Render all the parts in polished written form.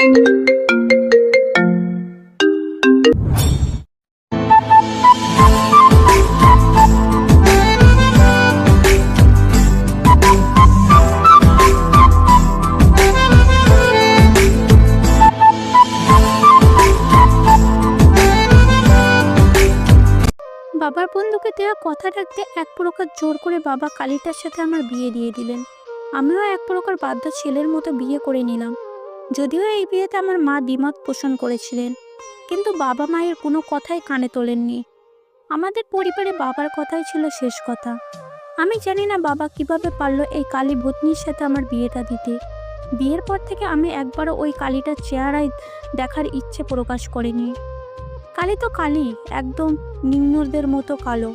বাবার বন্ধুকে দেওয়া কথা রাখতে এক প্রকার জোর করে বাবা কালীটার সাথে আমার বিয়ে দিয়ে দিলেন। আমিও এক প্রকার বাধ্য ছেলের মতো বিয়ে করে নিলাম। যদিও এই বিয়েতে আমার মা দ্বিমত পোষণ করেছিলেন, কিন্তু বাবা মায়ের কোনো কথাই কানে তোলেননি। আমাদের পরিবারে বাবার কথাই ছিল শেষ কথা। আমি জানি না বাবা কিভাবে পারলো এই কালী ভূতনির সাথে আমার বিয়েটা দিতে। বিয়ের পর থেকে আমি একবারও ওই কালীটার চেহারায় দেখার ইচ্ছে প্রকাশ করিনি। কালী তো কালী, একদম নিম্নদের মতো কালো।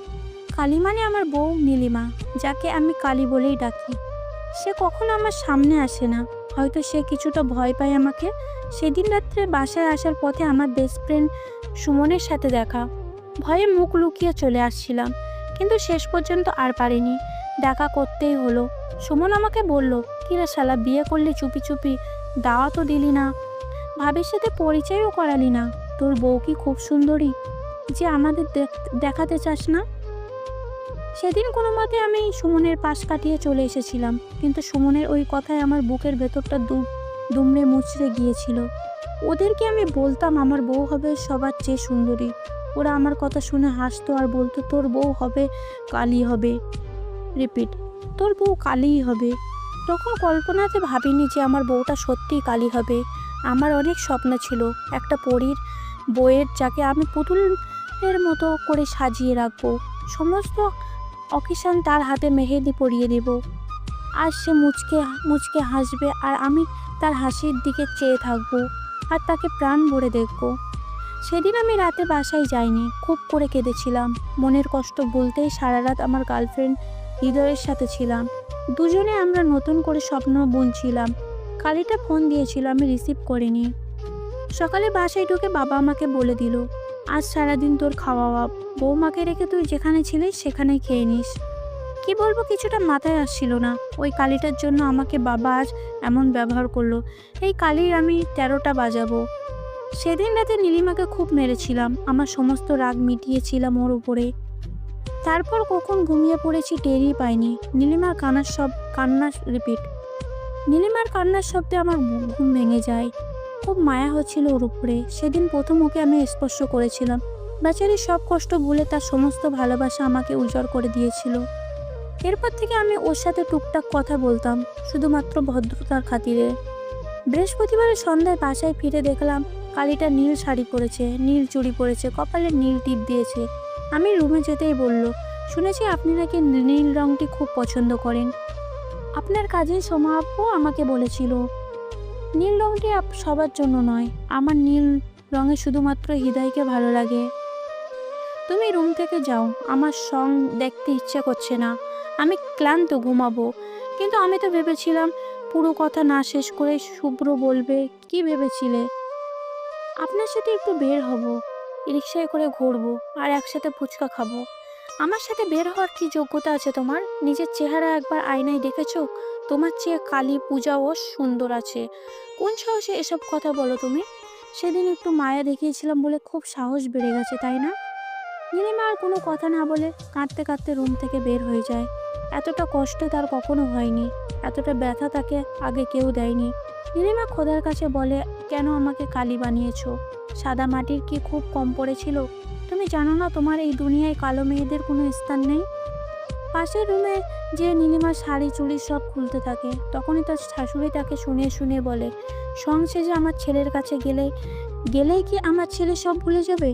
কালী মানে আমার বউ নীলিমা, যাকে আমি কালী বলেই ডাকি। সে কখনো আমার সামনে আসে না, হয়তো সে কিছুটা ভয় পায় আমাকে। সেদিন রাত্রে বাসায় আসার পথে আমার বেস্ট ফ্রেন্ড সুমনের সাথে দেখা। ভয়ে মুখ লুকিয়ে চলে আসছিলাম, কিন্তু শেষ পর্যন্ত আর পারিনি, দেখা করতেই হলো। সুমন আমাকে বলল, কিরে শালা, বিয়ে করলে চুপি চুপি, দাওয়াতও দিলি না, ভাবির সাথে পরিচয়ও করালি না। তোর বউ কি খুব সুন্দরী যে আমাদের দেখাতে চাস না? সেদিন কোনো মতে আমি সুমনের পাশ কাটিয়ে চলে এসেছিলাম, কিন্তু সুমনের ওই কথায় আমার বুকের ভেতরটা দুমড়ে মুচড়ে গিয়েছিল। ওদেরকে আমি বলতাম আমার বউ হবে সবার চেয়ে সুন্দরী, ওরা আমার কথা শুনে হাসতো আর বলতো তোর বউ হবে কালী হবে। রিপিট, তোর বউ কালীই হবে। তখন কল্পনাতে ভাবিনি যে আমার বউটা সত্যিই কালী হবে। আমার অনেক স্বপ্ন ছিল, একটা পরীর বইয়ের, যাকে আমি পুতুলের মতো করে সাজিয়ে রাখবো। সমস্ত অকেশন তার হাতে মেহেদি পরিয়ে দেব, আর সে মুচকে মুচকে হাসবে, আর আমি তার হাসির দিকে চেয়ে থাকবো আর তাকে প্রাণ ভরে দেখব। সেদিন আমি রাতে বাসায় যাইনি, খুব করে কেঁদেছিলাম। মনের কষ্ট বলতেই সারা রাত আমার গার্লফ্রেন্ড হৃদয়ের সাথে ছিলাম। দুজনে আমরা নতুন করে স্বপ্ন বুনছিলাম। কালীটা ফোন দিয়েছিল, আমি রিসিভ করিনি। সকালে বাসায় ঢুকে বাবা আমাকে বলে দিল, আজ সারাদিন তোর খাওয়া, বৌমাকে রেখে তুই যেখানে ছিলিস সেখানেই খেয়ে নিস। কি বলবো কিছুটা মাথায় আসছিল না। ওই কালীটার জন্য আমাকে বাবা আজ এমন ব্যবহার করলো। এই কালীর আমি 13টা বাজাবো। সেদিন রাতে নীলিমাকে খুব মেরেছিলাম, আমার সমস্ত রাগ মিটিয়েছিলাম ওর উপরে। তারপর কখন ঘুমিয়ে পড়েছি টেরই পাইনি। নীলিমার কান্নার শব্দে আমার ঘুম ভেঙে যায়। খুব মায়া হচ্ছিল ওর উপরে। সেদিন প্রথম ওকে আমি স্পর্শ করেছিলাম। বেচারি সব কষ্ট ভুলে তার সমস্ত ভালোবাসা আমাকে উজাড় করে দিয়েছিল। এরপর থেকে আমি ওর সাথে টুকটাক কথা বলতাম, শুধুমাত্র ভদ্রতার খাতিরে। বৃহস্পতিবারের সন্ধ্যায় বাসায় ফিরে দেখলাম কালীটা নীল শাড়ি পরেছে, নীল চুড়ি পরেছে, কপালে নীল টিপ দিয়েছে। আমি রুমে যেতেই বলল, শুনেছি আপনি নাকি নীল রংটি খুব পছন্দ করেন। আপনার কাজিন সোমা আপু আমাকে বলেছিল নীল রংটি সবার জন্য নয়, আমার নীল রঙে শুধুমাত্র হৃদয়কে ভালো লাগে। তুমি রুম থেকে যাও, আমার সং দেখতে ইচ্ছে করছে না, আমি ক্লান্ত, ঘুমাবো। কিন্তু আমি তো ভেবেছিলাম পুরো কথা না শেষ করে শুভ্র বলবে, কি ভেবেছিলে? আপনার সাথে একটু বের হব, রিক্সায় করে ঘুরবো আর একসাথে ফুচকা খাবো। আমার সাথে বের হওয়ার কি যোগ্যতা আছে তোমার? নিজের চেহারা একবার আয়নায় দেখেছো? তোমার চেয়ে কালী পূজাও সুন্দর আছে। কোন সাহসে এসব কথা বলো তুমি? সেদিন একটু মায়া দেখিয়েছিলাম বলে খুব সাহস বেড়ে গেছে, তাই না? নীলিমা আর কোনো কথা না বলে কাঁদতে কাঁদতে রুম থেকে বের হয়ে যায়। এতটা কষ্ট তার কখনো হয়নি, এতটা ব্যথা তাকে আগে কেউ দেয়নি। নীলিমা খোদার কাছে বলে, কেন আমাকে কালী বানিয়েছো? সাদা মাটির কি খুব কম পড়েছিল? তুমি জানো না তোমার এই দুনিয়ায় কালো মেয়েদের কোনো স্থান নেই? পাশের রুমে যে নীলিমার শাড়ি চুড়ি সব খুলতে থাকে, তখনই তার শাশুড়ি তাকে শুনে শুনে বলে, সংসেজে আমার ছেলের কাছে গেলেই কি আমার ছেলে সব ভুলে যাবে?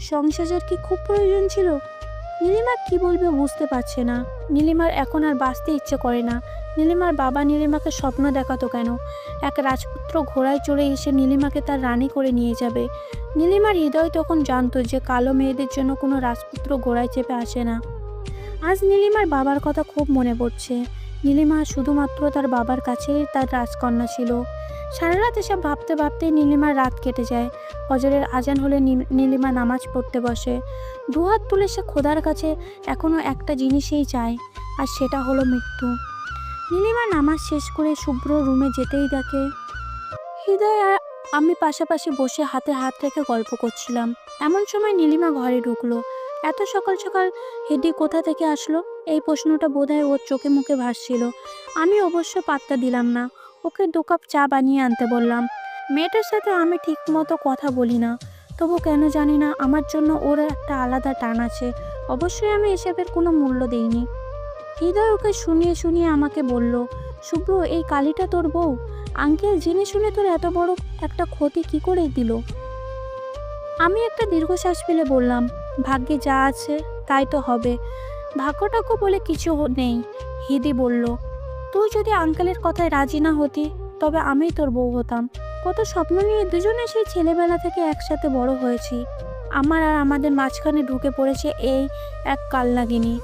সংসারের কি খুব প্রয়োজন ছিল? নীলিমা কি বলবে বুঝতে পারছে না। নীলিমার এখন আর বাঁচতে ইচ্ছে করে না। নীলিমার বাবা নীলিমাকে স্বপ্ন দেখাতো কেন এক রাজপুত্র ঘোড়ায় চড়ে এসে নীলিমাকে তার রানী করে নিয়ে যাবে। নীলিমার হৃদয় তখন জানতো যে কালো মেয়েদের জন্য কোনো রাজপুত্র ঘোড়ায় চেপে আসে না। আজ নীলিমার বাবার কথা খুব মনে পড়ছে। নীলিমা শুধুমাত্র তার বাবার কাছেই তার রাজকন্যা ছিল। সারা রাত এসব ভাবতে ভাবতেই নীলিমার রাত কেটে যায়। ফজরের আজান হলে নীলিমা নামাজ পড়তে বসে। দুহাত তুলে সে খোদার কাছে এখনও একটা জিনিসই চায়, আর সেটা হলো মৃত্যু। নীলিমা নামাজ শেষ করে শুভ্র রুমে যেতেই দেখে হৃদয় আমি পাশাপাশি বসে হাতে হাত রেখে গল্প করছিলাম। এমন সময় নীলিমা ঘরে ঢুকলো। এত সকাল সকাল হিদি কোথা থেকে আসলো? এই প্রশ্নটা বোধহয় ওর চোখে মুখে ভাসছিল। আমি অবশ্য পাত্তা দিলাম না। ওকে 2 কাপ চা বানিয়ে আনতে বললাম। মেয়েটার সাথে আমি ঠিক মতো কথা বলি না, তবু কেন জানি না আমার জন্য ওর একটা আলাদা টান আছে। অবশ্যই আমি এসবের কোনো মূল্য দিইনি। হৃদয় ওকে শুনিয়ে শুনিয়ে আমাকে বলল, শুভ্র, এই কালিটা তোর বউ? আঙ্কেল জেনে শুনে তোর এত বড় একটা ক্ষতি কি করে দিল? আমি একটা দীর্ঘশ্বাস ফেলে বললাম, ভাগ্যে যা আছে তাই তো হবে। ভাগ্যটাকে বলে কিছু নেই। হিদি বলল, তুই যদি আঙ্কেলের কথায় রাজি না হতি তবে আমিই তোর বউ হতাম। কত স্বপ্ন নিয়ে দুজনে সেই ছেলেবেলা থেকে একসাথে বড় হয়েছি। আমার আর আমাদের মাঝখানে ঢুকে পড়েছে এই এক কালনাগিনী।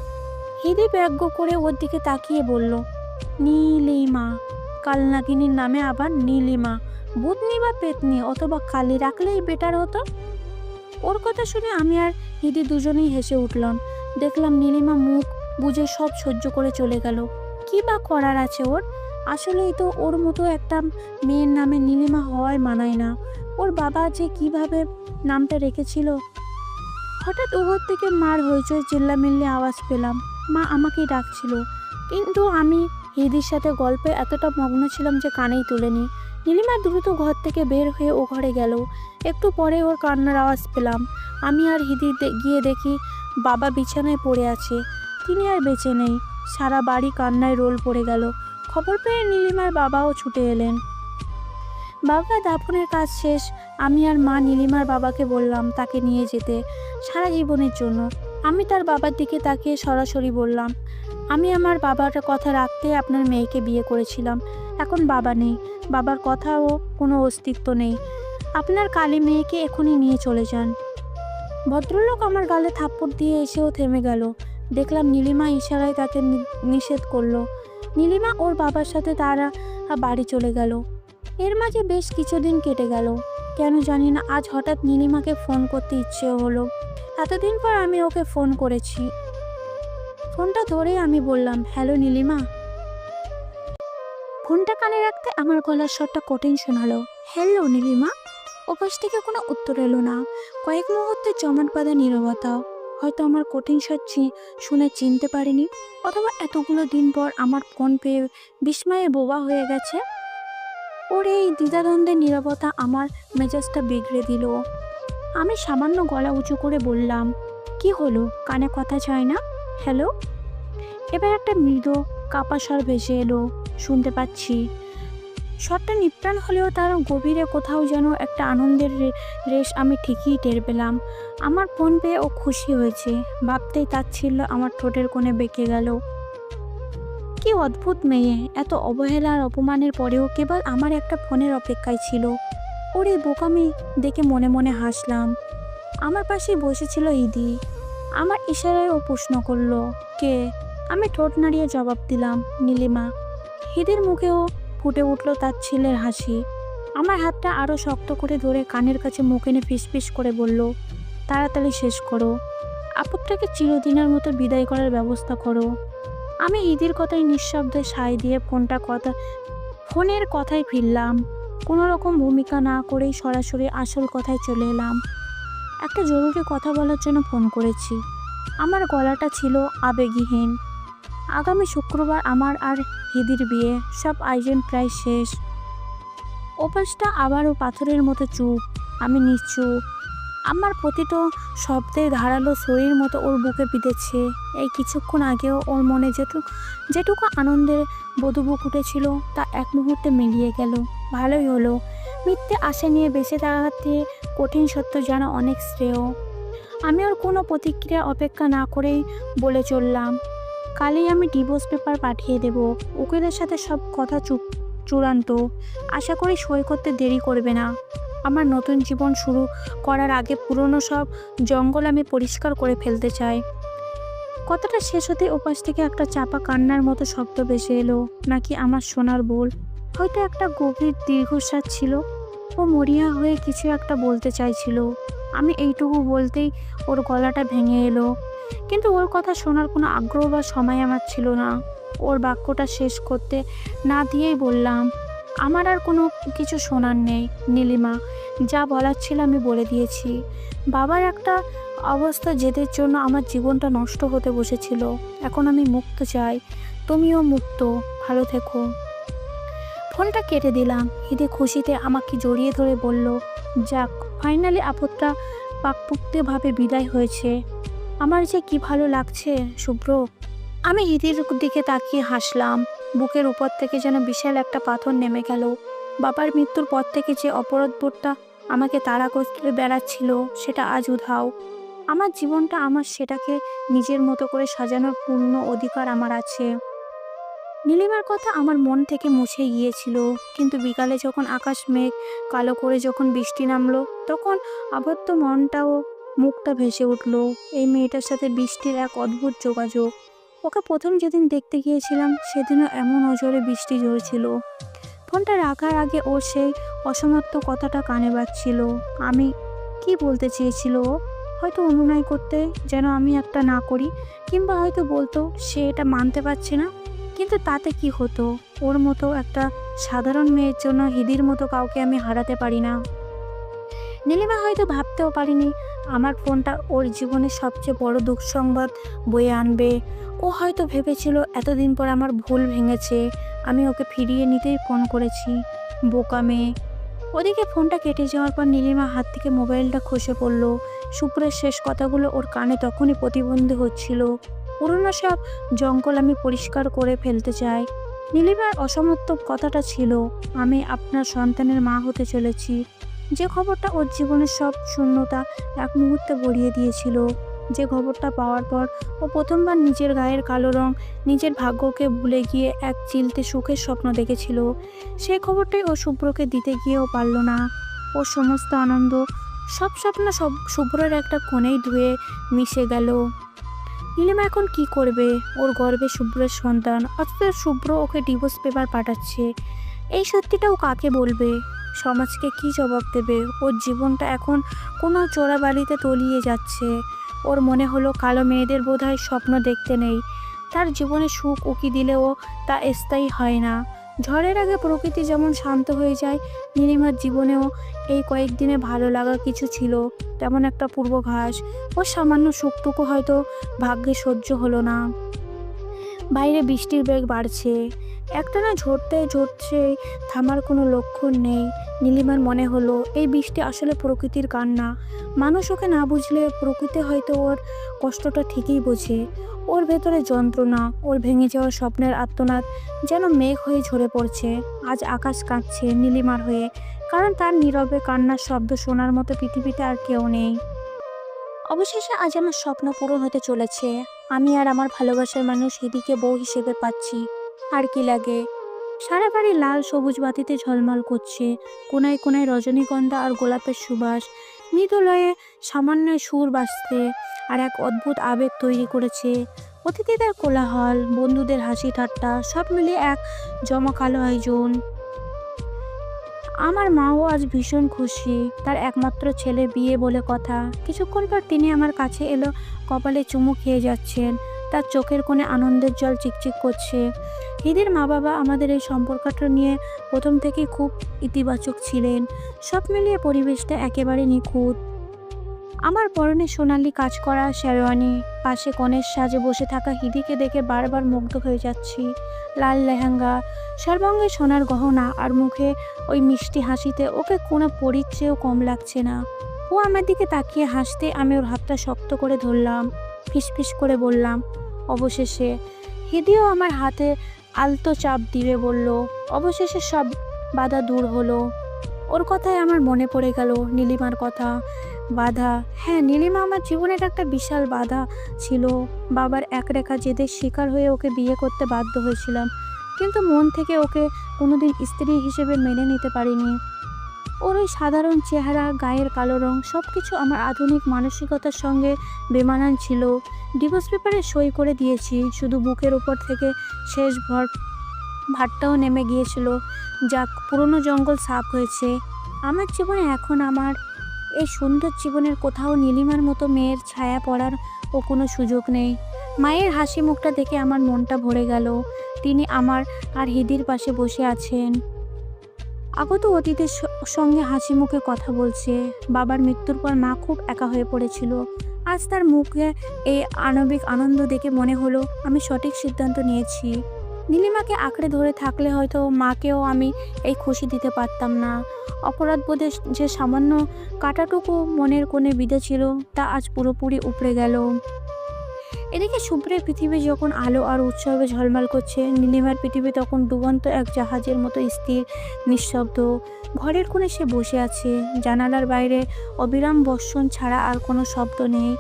হিদি ব্যঙ্গ করে ওর দিকে তাকিয়ে বলল, নীলিমা। কালনাগিনীর নামে আবার নীলিমা? ভূতনি বা পেতনি অথবা কালি রাখলেই বেটার হতো। ওর কথা শুনে আমি আর হিদি দুজনেই হেসে উঠলাম। দেখলাম নীলিমা মুখ বুজে সব সহ্য করে চলে গেল। কি বা করার আছে ওর? আসলেই তো ওর মতো একটা মেয়ের নামে নীলিমা হওয়ায় মানায় না। ওর বাবা যে কিভাবে নামটা রেখেছিল। হঠাৎ ওপর থেকে মার হইচই চিল্লামিল্লি আওয়াজ পেলাম। মা আমাকেই ডাকছিল, কিন্তু আমি হিদির সাথে গল্পে এতটা মগ্ন ছিলাম যে কানেই তুলিনি। নীলিমা দ্রুত ঘর থেকে বের হয়ে ও ঘরে গেল। একটু পরে ওর কান্নার আওয়াজ পেলাম। আমি আর হিদি গিয়ে দেখি বাবা বিছানায় পড়ে আছে। তিনি আর বেঁচে নেই। সারা বাড়ি কান্নায় রোল পড়ে গেল। খবর পেয়ে নীলিমার বাবাও ছুটে এলেন। বাবা দাফনের কাজ শেষ। আমি আর মা নীলিমার বাবাকে বললাম তাকে নিয়ে যেতে, সারা জীবনের জন্য। আমি তার বাবার দিকে তাকিয়ে সরাসরি বললাম, আমি আমার বাবার কথা রাখতে আপনার মেয়েকে বিয়ে করেছিলাম। এখন বাবা নেই, বাবার কথাও কোনো অস্তিত্ব নেই। আপনার কালী মেয়েকে এখনই নিয়ে চলে যান। ভদ্রলোক আমার গালে থাপ্পড় দিয়ে এসেও থেমে গেল। দেখলাম নীলিমা ইশারায় তাকে নিষেধ করলো। নীলিমা ওর বাবার সাথে তারা বাড়ি চলে গেল। এর মাঝে বেশ কিছুদিন কেটে গেল। কেন জানি না আজ হঠাৎ নীলিমাকে ফোন করতে ইচ্ছে হলো। এতদিন পর আমি ওকে ফোন করেছি। ফোনটা ধরে আমি বললাম, হ্যালো নীলিমা। ফোনটা কানে রাখতে আমার গলার স্বরটা কঠিন শোনালো। হ্যালো নীলিমা। ওপাশ থেকে কোনো উত্তর এলো না। কয়েক মুহূর্তে জমাট বাঁধা নীরবতা। হয়তো আমার কঠিন স্বর শুনে চিনতে পারিনি, অথবা এতগুলো দিন পর আমার ফোন পেয়ে বিস্ময়ে বোবা হয়ে গেছে। ওর এই দ্বিধাদ্বন্দ্বের নীরবতা আমার মেজাজটা বিগড়ে দিল। আমি সামান্য গলা উঁচু করে বললাম, কি হলো? কানে কথা যায় না? হ্যালো। এবার একটা মৃদু কাপা স্বর ভেসে এলো। শুনতে পাচ্ছি। স্বরটা নিপ্রাণ হলেও তার গভীরে কোথাও যেন একটা আনন্দের রেশ আমি ঠিকই টের পেলাম। আমার ফোন পেয়ে ও খুশি হয়েছে ভাবতেই তাচ্ছিল্য আমার ঠোঁটের কোণে বেঁকে গেল। কি অদ্ভুত মেয়ে! এত অবহেলা আর অপমানের পরেও কেবল আমার একটা ফোনের অপেক্ষায় ছিল। ওর এই বোকামি দেখে মনে মনে হাসলাম। আমার পাশেই বসেছিল ইদি। আমার ইশারায় ও প্রশ্ন করলো, কে? আমি ঠোঁট নাড়িয়ে জবাব দিলাম, নীলিমা। হিদির মুখেও ফুটে উঠল তার ছেলের হাসি। আমার হাতটা আরও শক্ত করে ধরে কানের কাছে মুখ এনে ফিসফিস করে বলল, তাড়াতাড়ি শেষ করো। আপদটাকে চিরদিনের মতো বিদায় করার ব্যবস্থা করো। আমি ইদির কথায় নিঃশব্দে সায় দিয়ে ফোনের কথায় ফিরলাম। কোনো রকম ভূমিকা না করেই সরাসরি আসল কথায় চলে এলাম। একটা জরুরি কথা বলার জন্য ফোন করেছি। আমার গলাটা ছিল আবেগীহীন। আগামী শুক্রবার আমার আর হিদির বিয়ে। সব আয়োজন প্রায় শেষ। ওপাশটা আবারও পাথরের মতো চুপ। আমি নিশ্চুপ। আমার প্রতিটা শব্দে ধারালো শরীর মতো ওর বুকে বিঁধেছে। এই কিছুক্ষণ আগেও ওর মনে যেটুকু আনন্দের বধুবুক উঠেছিল তা এক মুহূর্তে মিলিয়ে গেল। ভালোই হলো। মিথ্যে আশা নিয়ে বেঁচে থাকাতে কঠিন সত্য যেন অনেক শ্রেয়। আমি ওর কোনো প্রতিক্রিয়া অপেক্ষা না করেই বলে চললাম, কালই আমি ডিভোর্স পেপার পাঠিয়ে দেব। উকিলের সাথে সব কথা চূড়ান্ত। আশা করি সই করতে দেরি করবে না। আমার নতুন জীবন শুরু করার আগে পুরনো সব জঙ্গল আমি পরিষ্কার করে ফেলতে চাই। কথাটা শেষ হতে ওপাশ থেকে একটা চাপা কান্নার মতো শব্দ ভেসে এলো। নাকি আমার শোনার ভুল? হয়তো একটা গভীর দীর্ঘশ্বাস ছিল। ও মরিয়া হয়ে কিছু একটা বলতে চাইছিল। আমি এইটুকু বলতেই ওর গলাটা ভেঙে এলো। কিন্তু ওর কথা শোনার কোনো আগ্রহ বা সময় আমার ছিল না। ওর বাক্যটা শেষ করতে না দিয়েই বললাম, আমার আর কোনো কিছু শোনার নেই নীলিমা, যা বলার ছিল আমি বলে দিয়েছি। বাবার একটা অবস্থা জেদের জন্য আমার জীবনটা নষ্ট হতে বসেছিল। এখন আমি মুক্ত চাই, তুমিও মুক্ত, ভালো থেকো। ফোনটা কেটে দিলাম। হিদি খুশিতে আমাকে জড়িয়ে ধরে বলল, যাক, ফাইনালি আপদটা পাকপুক্তভাবে বিদায় হয়েছে। আমার যে কি ভালো লাগছে শুভ্র। আমি হিদির দিকে তাকিয়ে হাসলাম। বুকের উপর থেকে যেন বিশাল একটা পাথর নেমে গেল। বাবার মৃত্যুর পর থেকে যে অপরাধবোধটা আমাকে তাড়া করে বেড়াচ্ছিল সেটা আজ উধাও। আমার জীবনটা আমার, সেটাকে নিজের মতো করে সাজানোর পূর্ণ অধিকার আমার আছে। নীলিমার কথা আমার মন থেকে মুছে গিয়েছিল, কিন্তু বিকালে যখন আকাশ মেঘ কালো করে যখন বৃষ্টি নামলো, তখন আবদ্ধ মনটাও মুখটা ভেসে উঠল। এই মেয়েটার সাথে বৃষ্টির এক অদ্ভুত যোগাযোগ। ওকে প্রথম যেদিন দেখতে গিয়েছিলাম সেদিনও এমন অজরে বৃষ্টি ঝরছিল। ফোনটা রাখার আগে ওর সেই অসমাপ্ত কথাটা কানে বাজছিল। আমি কি বলতে চেয়েছিল ও? হয়তো অনুনয় করতে যেন আমি একটা না করি, কিংবা হয়তো বলতো সে এটা মানতে পারছে না। কিন্তু তাতে কি হতো? ওর মতো একটা সাধারণ মেয়ের জন্য হিদির মতো কাউকে আমি হারাতে পারি না। নীলিমা হয়তো ভাবতেও পারিনি আমার ফোনটা ওর জীবনের সবচেয়ে বড় দুঃখ সংবাদ বয়ে আনবে। ও হয়তো ভেবেছিল এতদিন পর আমার ভুল ভেঙেছে, আমি ওকে ফিরিয়ে নিতেই ফোন করেছি। বোকা মেয়ে। ওদিকে ফোনটা কেটে যাওয়ার পর নীলিমা হাত থেকে মোবাইলটা খসে পড়ল। শুভ্রের শেষ কথাগুলো ওর কানে তখনই প্রতিবন্ধী হচ্ছিল। পুরনো সব জঙ্গল আমি পরিষ্কার করে ফেলতে চাই। নীলিমার অসমাপ্ত কথাটা ছিল, আমি আপনার সন্তানের মা হতে চলেছি। যে খবরটা ওর জীবনের সব শূন্যতা এক মুহূর্তে ভরিয়ে দিয়েছিল। যে খবরটা পাওয়ার পর ও প্রথমবার নিজের গায়ের কালো রং, নিজের ভাগ্যকে ভুলে গিয়ে এক চিলতে সুখের স্বপ্ন দেখেছিল, সেই খবরটাই ও শুভ্রকে দিতে গিয়েও পারল না। ওর সমস্ত আনন্দ, সব স্বপ্ন সব শুভ্রের একটা কোণেই ধুয়ে মিশে গেল। নীলিমা এখন কি করবে? ওর গর্ভে শুভ্রের সন্তান, অথচ শুভ্র ওকে ডিভোর্স পেপার পাঠাচ্ছে। এই সত্যিটাও কাকে বলবে? সমাজকে কি জবাব দেবে? ওর জীবনটা এখন কোনো চোরাবালিতে তলিয়ে যাচ্ছে। ওর মনে হলো কালো মেয়েদের বোধহয় স্বপ্ন দেখতে নেই। তার জীবনে সুখ উকি দিলেও তা স্থায়ী হয় না। ঝড়ের আগে প্রকৃতি যেমন শান্ত হয়ে যায়, নীলিমার জীবনেও এই কয়েকদিনে ভালো লাগা কিছু ছিল, তেমন একটা পূর্বাভাস। ওর সামান্য সুখটুকু হয়তো ভাগ্যে সহ্য হলো না। বাইরে বৃষ্টির বেগ বাড়ছে, একটানা ঝরছে, থামার কোনো লক্ষণ নেই। নীলিমার মনে হলো এই বৃষ্টি আসলে প্রকৃতির কান্না। মানুষ ওকে না বুঝলে প্রকৃতি হয়তো ওর কষ্টটা ঠিকই বোঝে। ওর ভেতরে যন্ত্রণা, ওর ভেঙে যাওয়া স্বপ্নের আর্তনাদ যেন মেঘ হয়ে ঝরে পড়ছে। আজ আকাশ কাঁদছে নীলিমার হয়ে, কারণ তার নীরবে কান্নার শব্দ শোনার মতো পৃথিবীতে আর কেউ নেই। অবশেষে আজ আমার স্বপ্ন পূরণ হতে চলেছে। আমি আর আমার ভালোবাসার মানুষ হিদিকে বউ হিসেবে পাচ্ছি। আর কি লাগে? সারা বাড়ি লাল সবুজ বাতিতে ঝলমল করছে। কোনায় কোনায় রজনীগন্ধা আর গোলাপের সুবাস মৃদুলয়ে সামান্য সুর বাজতে আর এক অদ্ভুত আবেগ তৈরি করেছে। অতিথিদের কোলাহল, বন্ধুদের হাসি ঠাট্টা, সব মিলিয়ে এক জমকালো আয়োজন। আমার মাও আজ ভীষণ খুশি। তার একমাত্র ছেলে বিয়ে বলে কথা। কিছুক্ষণ পর তিনি আমার কাছে এলো, কপালে চুমু খেয়ে যাচ্ছেন। তার চোখের কোণে আনন্দের জল চিকচিক করছে। হিদির মা বাবা আমাদের এই সম্পর্কটা নিয়ে প্রথম থেকেই খুব ইতিবাচক ছিলেন। সব মিলিয়ে পরিবেশটা একেবারে নিখুঁত। আমার পরনে সোনালি কাজ করা শেরওয়ানি, পাশে কনের সাজে বসে থাকা হিদিকে দেখে বারবার মুগ্ধ হয়ে যাচ্ছি। লাল লেহেঙ্গা, সর্বাঙ্গে সোনার গহনা আর মুখে ওই মিষ্টি হাসিতে ওকে কোনো পরীর চেয়েও কম লাগছে না। ও আমার দিকে তাকিয়ে হাসতে আমি ওর হাতটা শক্ত করে ধরলাম। ফিসফিস করে বললাম, অবশেষে। হিদিও আমার হাতে আলতো চাপ দিয়ে বলল, অবশেষে সব বাধা দূর হলো। ওর কথায় আমার মনে পড়ে গেল নীলিমার কথা। বাধা, হ্যাঁ, নীলিমা আমার জীবনের একটা বিশাল বাধা ছিল। বাবার একরেখা জেদের শিকার হয়ে ওকে বিয়ে করতে বাধ্য হয়েছিলাম, কিন্তু মন থেকে ওকে কোনোদিন স্ত্রী হিসেবে মেনে নিতে পারিনি। ওর ওই সাধারণ চেহারা, গায়ের কালো রং, সব কিছু আমার আধুনিক মানসিকতার সঙ্গে বেমানান ছিল। ডিভোর্স পেপারে সই করে দিয়েছি, শুধু বুকের উপর থেকে শেষ ভারটাও নেমে গিয়েছিল। যাক, পুরনো জঙ্গল সাফ হয়েছে। আমার জীবনে এখন আমার এই সুন্দর জীবনের কোথাও নীলিমার মতো মেয়ের ছায়া পড়ার ও কোনো সুযোগ নেই। মায়ের হাসি মুখটা দেখে আমার মনটা ভরে গেল। তিনি আমার আর হিদির পাশে বসে আছেন। আগত অতীতের সঙ্গে হাসি মুখে কথা বলছে। বাবার মৃত্যুর পর মা খুব একা হয়ে পড়েছিল। আজ তার মুখে এই আণবিক আনন্দ দেখে মনে হলো আমি সঠিক সিদ্ধান্ত নিয়েছি। নীলিমাকে আঁকড়ে ধরে থাকলে হয়তো মাকেও আমি এই খুশি দিতে পারতাম না। অপরাধবোধের যে সামান্য কাঁটাটুকু মনের কোণে বিঁধে ছিল তা আজ পুরোপুরি উপড়ে গেল। এদিকে শুভ্রের পৃথিবী যখন আলো আর উৎসবে ঝলমল করছে, নীলিমার পৃথিবী তখন ডুবন্ত এক জাহাজের মতো স্থির, নিঃশব্দ। ঘরের কোণে সে বসে আছে, জানালার বাইরে অবিরাম বর্ষণ ছাড়া আর কোনো শব্দ নেই।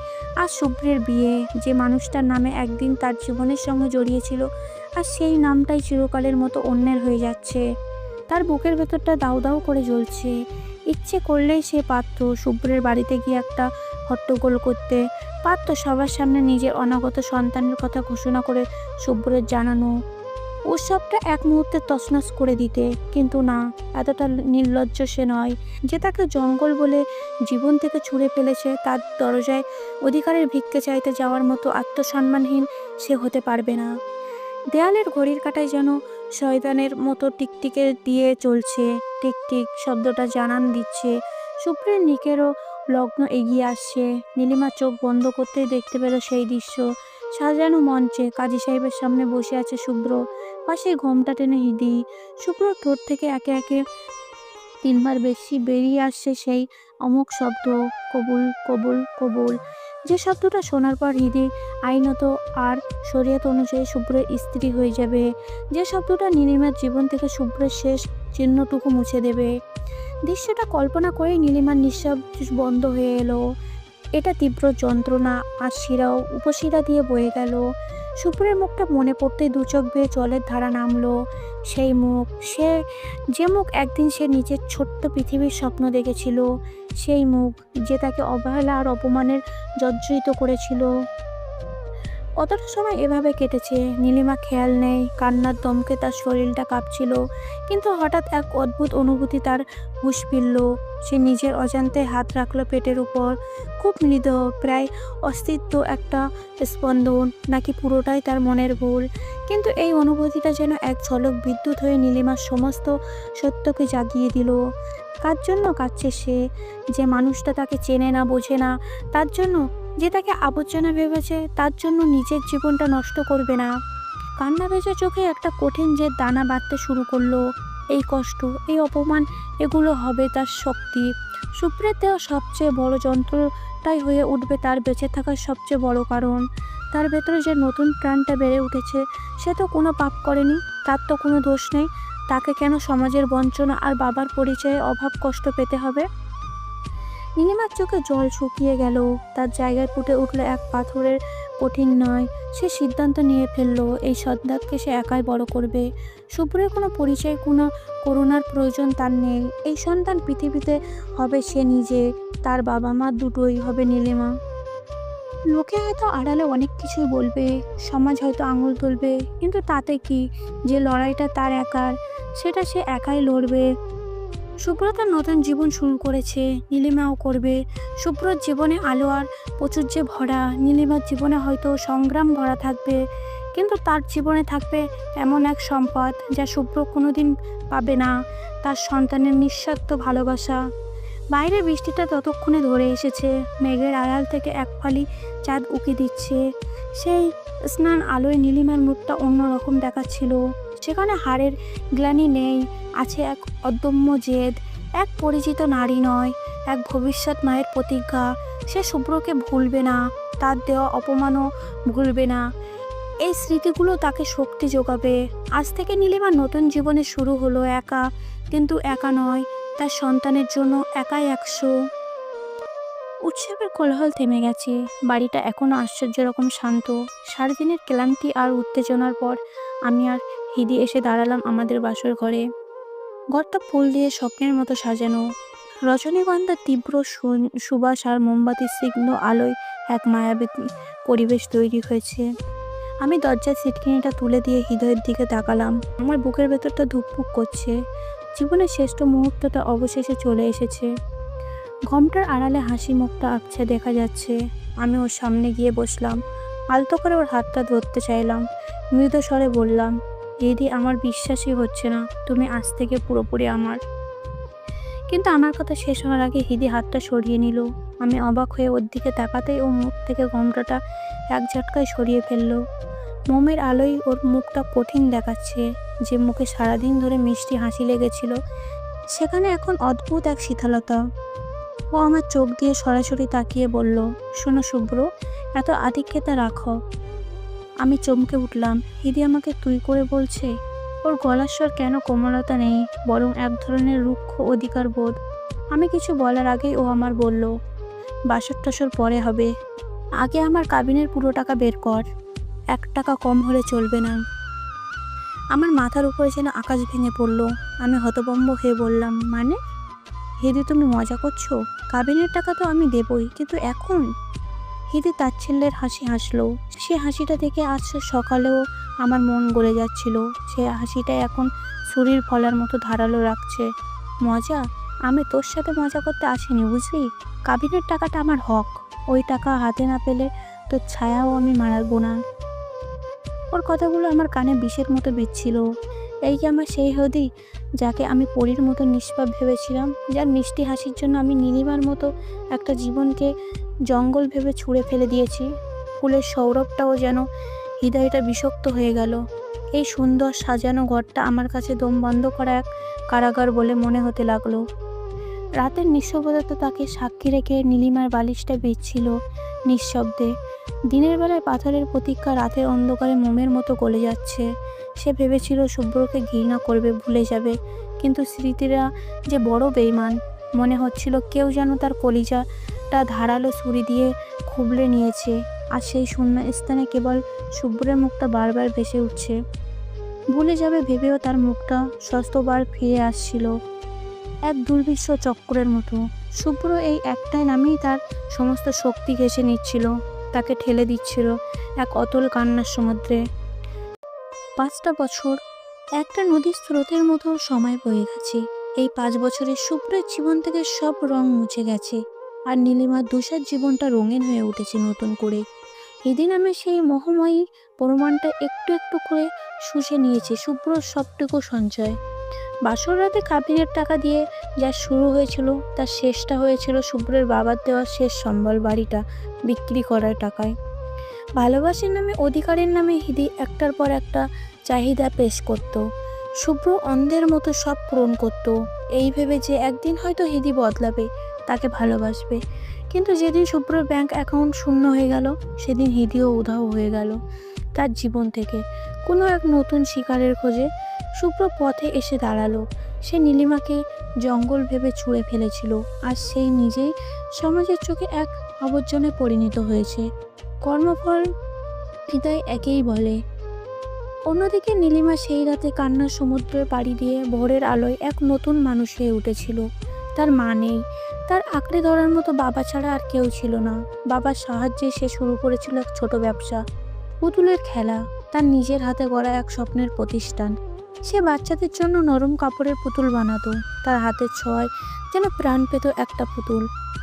আজ শুভ্রের বিয়ে, যে মানুষটার নামে একদিন তার জীবনের সঙ্গে জড়িয়েছিল, আর সেই নামটাই চিরকালের মতো অন্যের হয়ে যাচ্ছে। তার বুকের ভেতরটা দাউ দাউ করে জ্বলছে। ইচ্ছে করলেই সে পারত শুভ্রের বাড়িতে গিয়ে একটা হট্টগোল করতে, পারত সবার সামনে নিজের অনাগত সন্তানের কথা ঘোষণা করে শুভ্রের জানানো, উৎসবটা এক মুহূর্তে তছনছ করে দিতে। কিন্তু না, এতটা নির্লজ্জ সে নয়। যে তাকে জঙ্গল বলে জীবন থেকে ছুঁড়ে ফেলেছে, তার দরজায় অধিকারের ভিক্ষে চাইতে যাওয়ার মতো আত্মসম্মানহীন সে হতে পারবে না। দেয়ালের ঘড়ির কাঁটায় যেন শয়তানের মতো টিকটিকে দিয়ে চলছে। টিকটিক শব্দটা জানান দিচ্ছে শুভ্রের নিকেরও লগ্ন এগিয়ে আসছে। নীলিমা চোখ বন্ধ করতেই দেখতে পেল সেই দৃশ্য। সাজানো মঞ্চে কাজী সাহেবের সামনে বসে আছে শুভ্র, পাশে ঘোমটা টেনে হিদি। শুভ্রর ঠোঁট থেকে একে একে 3বার বেশি বেরিয়ে আসছে সেই অমোঘ শব্দ, কবুল কবুল কবুল। যে শব্দটা শোনার পর হৃদি আইনত আর শরীয়ত অনুযায়ী শুভ্রের স্ত্রী হয়ে যাবে। যে শব্দটা নীলিমার জীবন থেকে শুভ্রের শেষ চিহ্নটুকু মুছে দেবে। দৃশ্যটা কল্পনা করেই নীলিমার নিঃশ্বাস বন্ধ হয়ে এলো। এটা তীব্র যন্ত্রণা, আর শিরাও উপশিরা দিয়ে বয়ে গেল। শুভ্রের মুখটা মনে পড়তেই দু চোখ বেয়ে জলের ধারা নামলো। সেই মুখ, যে মুখ একদিন সে নিজের ছোট্ট পৃথিবীর স্বপ্ন দেখেছিল। সেই মুখ যে তাকে অবহেলা আর অপমানের জর্জরিত করেছিল। কতটা সময় এভাবে কেটেছে নীলিমা খেয়াল নেই। কান্নার দমকে তার শরীরটা কাঁপছিল। কিন্তু হঠাৎ এক অদ্ভুত অনুভূতি তার হুঁশ ফিরল। সে নিজের অজান্তে হাত রাখলো পেটের উপর। খুব মৃদু, প্রায় অস্তিত্ব একটা স্পন্দন, নাকি পুরোটাই তার মনের ভুল। কিন্তু এই অনুভূতিটা যেন এক ঝলক বিদ্যুৎ হয়ে নীলিমার সমস্ত সত্যকে জাগিয়ে দিল। কার জন্য কাঁদছে সে? যে মানুষটা তাকে চেনে না, বোঝে না, তার জন্য? যে তাকে আবর্জনা ভেবেছে, তার জন্য নিজের জীবনটা নষ্ট করবে না? কান্না ভেজা চোখে একটা কঠিন যে দানা বাঁধতে শুরু করলো। এই কষ্ট, এই অপমান, এগুলো হবে তার শক্তি। শুভ্রের দেওয়া সবচেয়ে বড় যন্ত্রটাই হয়ে উঠবে তার বেঁচে থাকার সবচেয়ে বড় কারণ। তার ভেতরে যে নতুন প্রাণটা বেড়ে উঠেছে, সে তো কোনো পাপ করেনি, তার তো কোনো দোষ নেই। তাকে কেন সমাজের বঞ্চনা আর বাবার পরিচয়ে অভাব কষ্ট পেতে হবে? নীলিমার চোখে জল শুকিয়ে গেল। তার জায়গায় ফুটে উঠল এক পাথরের কঠিন নয়। সে সিদ্ধান্ত নিয়ে ফেললো, এই সন্তানকে সে একাই বড় করবে। শুভ্রের কোনো পরিচয়, কোনো করুণার প্রয়োজন তার নেই। এই সন্তান পৃথিবীতে হবে সে নিজে, তার বাবা মা দুটোই হবে নীলিমা। লোকে হয়তো আড়ালে অনেক কিছুই বলবে, সমাজ হয়তো আঙুল তুলবে, কিন্তু তাতে কি? যে লড়াইটা তার একার, সেটা সে একাই লড়বে। শুভ্র তার নতুন জীবন শুরু করেছে, নীলিমাও করবে। শুভ্রর জীবনে আলো আর প্রাচুর্যে ভরা, নীলিমার জীবনে হয়তো সংগ্রাম ভরা থাকবে। কিন্তু তার জীবনে থাকবে এমন এক সম্পদ যা শুভ্র কোনোদিন পাবে না, তার সন্তানের নিঃস্বার্থ ভালোবাসা। বাইরে বৃষ্টিটা ততক্ষণে ধরে এসেছে। মেঘের আড়াল থেকে এক ফালি চাঁদ উঁকি দিচ্ছে। সেই স্নান আলোয় নীলিমার মুখটা অন্যরকম দেখাচ্ছিল। সেখানে হাড়ের গ্লানি নেই, আছে এক অদম্য জেদ। এক পরিচিত নারী নয়, এক ভবিষ্যৎ মায়ের প্রতিজ্ঞা। সে শুভ্রকে ভুলবে না, তার দেওয়া অপমানও ভুলবে না। এই স্মৃতিগুলো তাকে শক্তি যোগাবে। আজ থেকে নীলিমার নতুন জীবনে শুরু হলো একা, কিন্তু একা নয়, তার সন্তানের জন্য একাই 100। উৎসবের কোলাহল থেমে গেছে। বাড়িটা এখনো আশ্চর্য রকম শান্ত। সারাদিনের ক্লান্তি আর উত্তেজনার পর আমি আর হিদি এসে দাঁড়ালাম আমাদের বাসর ঘরে। ঘরটা ফুল দিয়ে স্বপ্নের মতো সাজানো। রজনীগন্ধার তীব্র সুবাস আর মোমবাতির স্নিগ্ধ আলোয় এক মায়াবী পরিবেশ তৈরি হয়েছে। আমি দরজার সিটকিনিটা তুলে দিয়ে হৃদয়ের দিকে তাকালাম। আমার বুকের ভেতরটা ধুকপুক করছে। জীবনের শ্রেষ্ঠ মুহূর্তটা অবশেষে চলে এসেছে। ঘোমটার আড়ালে হাসি মুখটা আবছা দেখা যাচ্ছে। আমি ওর সামনে গিয়ে বসলাম। আলতো করে ওর হাতটা ধরতে চাইলাম। মৃদু স্বরে বললাম, দিদি, আমার বিশ্বাসই হচ্ছে না তুমি আজ থেকে পুরোপুরি আমার। কিন্তু আমার কথা শেষ হওয়ার আগে হিদি হাতটা সরিয়ে নিল। আমি অবাক হয়ে ওর দিকে তাকাতেই ও মুখ থেকে ঘোমটাটা এক ঝটকায় সরিয়ে ফেললো। মোমের আলোয় ওর মুখটা কঠিন দেখাচ্ছে। যে মুখে সারাদিন ধরে মিষ্টি হাসি লেগেছিল, সেখানে এখন অদ্ভুত এক শীতলতা। ও আমার চোখ দিয়ে সরাসরি তাকিয়ে বলল, শোনো শুভ্র, এত আধিক্যতা রাখো। আমি চমকে উঠলাম। হিদি আমাকে তুই করে বলছে। ওর গলার স্বর কেন কোমলতা নেই, বরং এক ধরনের রুক্ষ অধিকার বোধ। আমি কিছু বলার আগেই ও আমার বলল, বাসর টাসর পরে হবে, আগে আমার কাবিনের পুরো টাকা বের কর, 1 টাকা কম হলে চলবে না। আমার মাথার উপরে যেন আকাশ ভেঙে পড়লো। আমি হতভম্ব হয়ে বললাম, মানে? হিদি তুমি মজা করছো? কাবিনের টাকা তো আমি দেবই, কিন্তু এখন? হিদি তাচ্ছিল্যের হাসি হাসলো। সে হাসিটা দেখে আজ সকালেও আমার মন গলে যাচ্ছিল। সে হাসিটা এখন ছুরির ফলার মতো ধারালো রাখছে। মজা? আমি তোর সাথে মজা করতে আসিনি, বুঝলি? কাবিনের টাকাটা আমার হক। ওই টাকা হাতে না পেলে তোর ছায়াও আমি মারাবো না। ওর কথাগুলো আমার কানে বিষের মতো বিচ্ছিল। এই যে আমার সেই হদি, যাকে আমি পরীর মতো নিষ্পাপ ভেবেছিলাম, যার মিষ্টি হাসির জন্য আমি নীলিমার মতো একটা জীবনকে জঙ্গল ভেবে ছুঁড়ে ফেলে দিয়েছি। ফুলের সৌরভটাও যেন হৃদয়টা বিষাক্ত হয়ে গেল। এই সুন্দর সাজানো ঘরটা আমার কাছে দম বন্ধ করা এক কারাগার বলে মনে হতে লাগলো। রাতের নিঃশব্দতা তাকে সাক্ষী রেখে নীলিমার বালিশটা বিচ্ছিল নিঃশব্দে। দিনের বেলায় পাথরের প্রতীক্ষা রাতের অন্ধকারে মোমের মতো গলে যাচ্ছে। সে ভেবেছিল শুভ্রকে ঘৃণা করবে, ভুলে যাবে, কিন্তু স্মৃতিরা যে বড় বেইমান। মনে হচ্ছিল কেউ যেন তার কলিজাটা ধারালো ছুরি দিয়ে খুবলে নিয়েছে। আর সেই শূন্য স্থানে কেবল শুভ্রের মুখটা বারবার ভেসে উঠছে। ভুলে যাবে ভেবেও তার মুখটা শতবার ফিরে আসছিল, এক দুর্বিশ্ব চক্রের মতো। শুভ্র এই একটাই নামেই তার সমস্ত শক্তি ঘেঁষে নিচ্ছিল, তাকে ঠেলে দিচ্ছিল এক অতল কান্নার সমুদ্রে। 5টা বছর একটা নদীর স্রোতের মতো সময় বয়ে গেছে। এই 5 বছরে শুভ্রের জীবন থেকে সব রং মুছে গেছে, আর নীলিমার দুষার জীবনটা রঙিন হয়ে উঠেছে নতুন করে। এদিন আমি সেই মোহময়ী প্রমাণটা একটু একটু করে শুষে নিয়েছি শুভ্রর সবটুকু সঞ্চয়। বাসর রাতে কাবিনের টাকা দিয়ে যা শুরু হয়েছিল, তার শেষটা হয়েছিল শুভ্রের বাবার দেওয়া শেষ সম্বল বাড়িটা বিক্রি করার টাকায়। ভালোবাসার নামে, অধিকারের নামে হিদি একটার পর একটা চাহিদা পেশ করত। শুভ্র অন্ধের মতো সব পূরণ করত, এই ভেবে যে একদিন হয়তো হিদি বদলাবে, তাকে ভালোবাসবে। কিন্তু যেদিন শুভ্রর ব্যাংক অ্যাকাউন্ট শূন্য হয়ে গেল, সেদিন হিদিও উধাও হয়ে গেল তার জীবন থেকে। কোনো এক নতুন শিকারের খোঁজে শুভ্র পথে এসে দাঁড়ালো। সে নীলিমাকে জঙ্গল ভেবে ছুঁড়ে ফেলেছিল, আর সেই নিজেই সমাজের চোখে এক আবর্জনে পরিণত হয়েছে। কর্মফল হৃদয় একেই বলে। অন্যদিকে নীলিমা সেই রাতে কান্নার সমুদ্রের পাড়ি দিয়ে ভোরের আলোয় এক নতুন মানুষ হয়ে উঠেছিল। তার মা নেই, তার আঁকড়ে ধরার মতো বাবা ছাড়া আর কেউ ছিল না। বাবার সাহায্যে সে শুরু করেছিল এক ছোট ব্যবসা, পুতুলের খেলা, তার নিজের হাতে গড়া এক স্বপ্নের প্রতিষ্ঠান। সে বাচ্চাদের জন্য নরম কাপড়ের পুতুল বানাতো। তার হাতের ছোঁয়ায় যেন প্রাণ পেত একটা পুতুল।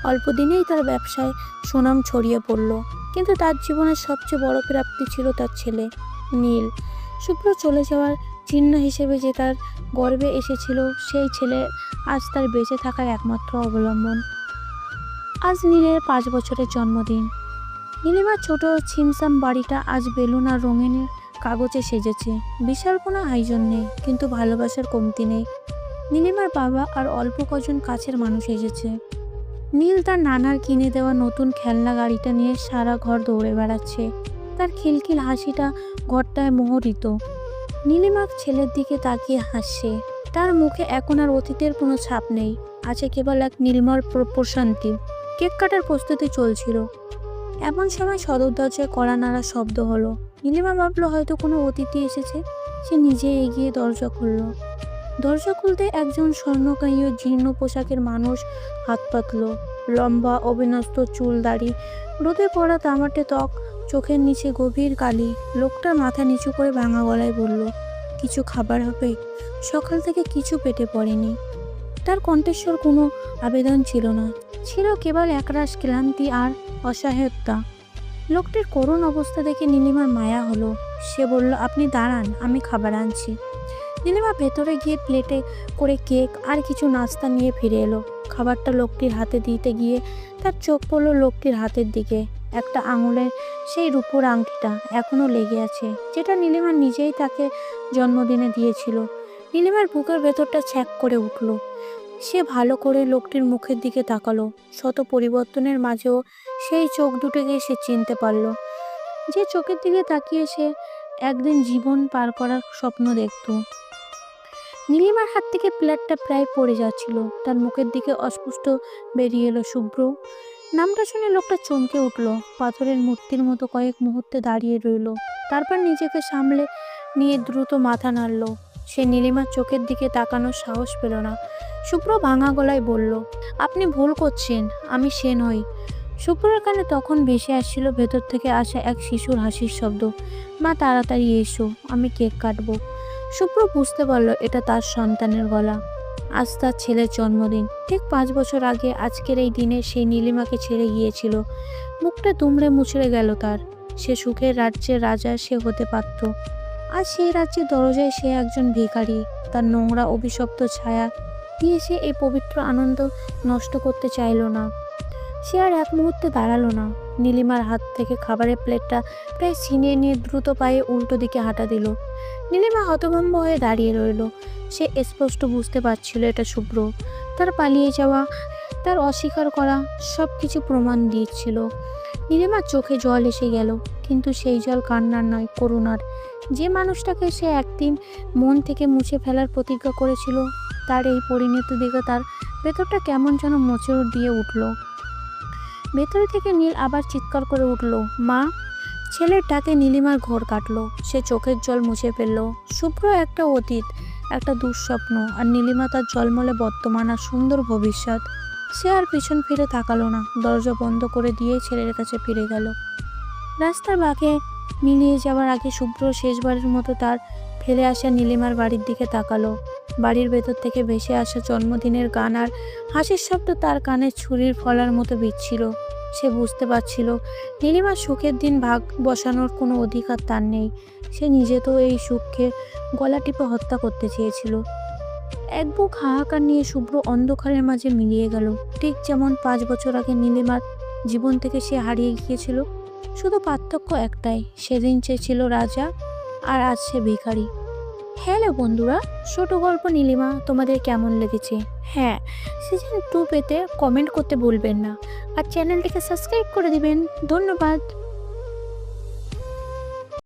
অল্প দিনেই তার ব্যবসায় সুনাম ছড়িয়ে পড়ল। কিন্তু তার জীবনের সবচেয়ে বড় প্রাপ্তি ছিল তার ছেলে নীল। শুভ্র চলে যাওয়ার চিহ্ন হিসেবে যে তার গর্বে এসেছিল, সেই ছেলে আজ তার বেঁচে থাকার একমাত্র অবলম্বন। আজ নীলের 5 বছরের জন্মদিন। নীলিমার ছোট ছিমছাম বাড়িটা আজ বেলুন আর রঙিন কাগজে সেজেছে। বিশাল কোনো আয়োজন নেই, কিন্তু ভালোবাসার কমতি নেই। নীলিমার বাবা আর অল্প কজন কাছের মানুষ এসেছে। নীল তার নানার কিনে দেওয়া নতুন খেলনা গাড়িটা নিয়ে সারা ঘর দৌড়ে বেড়াচ্ছে। তার খিলখিল হাসিটা ঘরটায় মোহরিত। নীলিমা ছেলের দিকে তাকিয়ে হাসছে। তার মুখে এখন আর অতীতের কোনো ছাপ নেই, আছে কেবল এক নির্মল প্রশান্তি। কেক কাটার প্রস্তুতি চলছিল। এমন সময় সদর দরজায় কড়া নাড়া শব্দ হলো। নীলিমা ভাবলো হয়তো কোনো অতিথি এসেছে। সে নিজে এগিয়ে দরজা খুলল। দরজা খুলতে একজন স্বর্ণকায়ী ও জীর্ণ পোশাকের মানুষ হাত পাতল। লম্বা অবিন্যস্ত চুল, দাড়ি, রোদে পড়া তামাটে ত্বক, চোখের নিচে গভীর কালি। লোকটা মাথা নিচু করে ভাঙা গলায় বলল, কিছু খাবার হবে? সকাল থেকে কিছু পেটে পড়েনি। তার কণ্ঠস্বর কোনো আবেদন ছিল না, ছিল কেবল একরাশ ক্লান্তি আর অসহায়তা। লোকটির করুণ অবস্থা দেখে নীলিমার মায়া হলো। সে বলল, আপনি দাঁড়ান, আমি খাবার আনছি। নীলিমা ভেতরে গিয়ে প্লেটে করে কেক আর কিছু নাস্তা নিয়ে ফিরে এলো। খাবারটা লোকটির হাতে দিতে গিয়ে তার চোখ পড়লো লোকটির হাতের দিকে। একটা আঙুলের সেই রূপোর আংটিটা এখনো লেগে আছে, যেটা নীলিমা নিজেই তাকে জন্মদিনে দিয়েছিল। নীলিমার বুকের ভেতরটা ছ্যাক করে উঠল। সে ভালো করে লোকটির মুখের দিকে তাকালো। শত পরিবর্তনের মাঝেও সেই চোখ দুটোকে সে চিনতে পারলো, যে চোখের দিকে তাকিয়ে সে একদিন জীবন পার করার স্বপ্ন দেখত। নীলিমার হাত থেকে প্লেটটা প্রায় পড়ে যাচ্ছিল। তার মুখের দিকে অস্পষ্ট বেরিয়ে এলো শুভ্র। নামটা শুনে লোকটা চমকে উঠল। পাথরের মূর্তির মতো কয়েক মুহূর্তে দাঁড়িয়ে রইল, তারপর নিজেকে সামলে নিয়ে দ্রুত মাথা নাড়ল। সে নীলিমার চোখের দিকে তাকানোর সাহস পেল না। শুভ্র ভাঙা গলায় বলল, আপনি ভুল করছেন, আমি সে নই। শুভ্রের কানে তখন ভেসে আসছিল ভেতর থেকে আসা এক শিশুর হাসির শব্দ, মা তাড়াতাড়ি এসো, আমি কেক কাটবো। শুভ্র বুঝতে পারল এটা তার সন্তানের গলা। আজ তার ছেলের জন্মদিন। ঠিক 5 বছর আগে আজকের এই দিনে সেই নীলিমাকে ছেড়ে গিয়েছিল। মুখটা দুমড়ে মুচড়ে গেল তার। সে সুখের রাজ্যের রাজা সে হতে পারত। আর সেই রাজ্যের দরজায় সে একজন ভিখারি। তার নোংরা অভিশপ্ত ছায়া দিয়ে সে এই পবিত্র আনন্দ নষ্ট করতে চাইল না। সে আর এক মুহূর্তে দাঁড়ালো না। নীলিমার হাত থেকে খাবারের প্লেটটা প্রায় ছিনিয়ে নিয়ে দ্রুত পায়ে উল্টো দিকে হাঁটা দিল। নীলিমা হতভম্ব হয়ে দাঁড়িয়ে রইল। সে স্পষ্ট বুঝতে পারছিল এটা শুভ্র। তার পালিয়ে যাওয়া, তার অস্বীকার করা সব কিছু প্রমাণ দিচ্ছিল। নীলিমার চোখে জল এসে গেল, কিন্তু সেই জল কান্নার নয়, করুণার। যে মানুষটাকে সে একদিন মন থেকে মুছে ফেলার প্রতিজ্ঞা করেছিল, তার এই পরিণতি দেখে তার ভেতরটা কেমন যেন মোচড় দিয়ে উঠল। ভেতরে থেকে নীল আবার চিৎকার করে উঠল, মা। ছেলের ডাকে নীলিমার ঘোর কাটলো। সে চোখের জল মুছে ফেলল। শুভ্র একটা অতীত, একটা দুঃস্বপ্ন, আর নীলিমা তার জলমলে বর্তমান আর সুন্দর ভবিষ্যৎ। সে আর পিছন ফিরে তাকালো না, দরজা বন্ধ করে দিয়ে ছেলের কাছে ফিরে গেল। রাস্তার বাঁকে মিলিয়ে যাওয়ার আগে শুভ্র শেষবারের মতো তার ফেলে আসা নীলিমার বাড়ির দিকে তাকালো। বাড়ির ভেতর থেকে ভেসে আসা জন্মদিনের গান আর হাসির শব্দ তার কানে ছুরির ফলার মতো বিচ্ছিল। সে বুঝতে পারছিল নীলিমার সুখের দিন ভাগ বসানোর কোনো অধিকার তার নেই। সে নিজে তো এই সুখকে গলা টিপে হত্যা করতে চেয়েছিল। এক বুক হাহাকার নিয়ে শুভ্র অন্ধকারের মাঝে মিলিয়ে গেল, ঠিক যেমন 5 বছর আগে নীলিমার জীবন থেকে সে হারিয়ে গিয়েছিল। শুধু পার্থক্য একটাই, সেদিন সে ছিল রাজা আর আজ সে ভিখারি। হ্যালো বন্ধুরা, ছোট গল্প নীলিমা তোমাদের কেমন লেগেছে? হ্যাঁ, সিজন 2 পেতে কমেন্ট করতে ভুলবেন না, আর চ্যানেলটিকে সাবস্ক্রাইব করে দিবেন। ধন্যবাদ।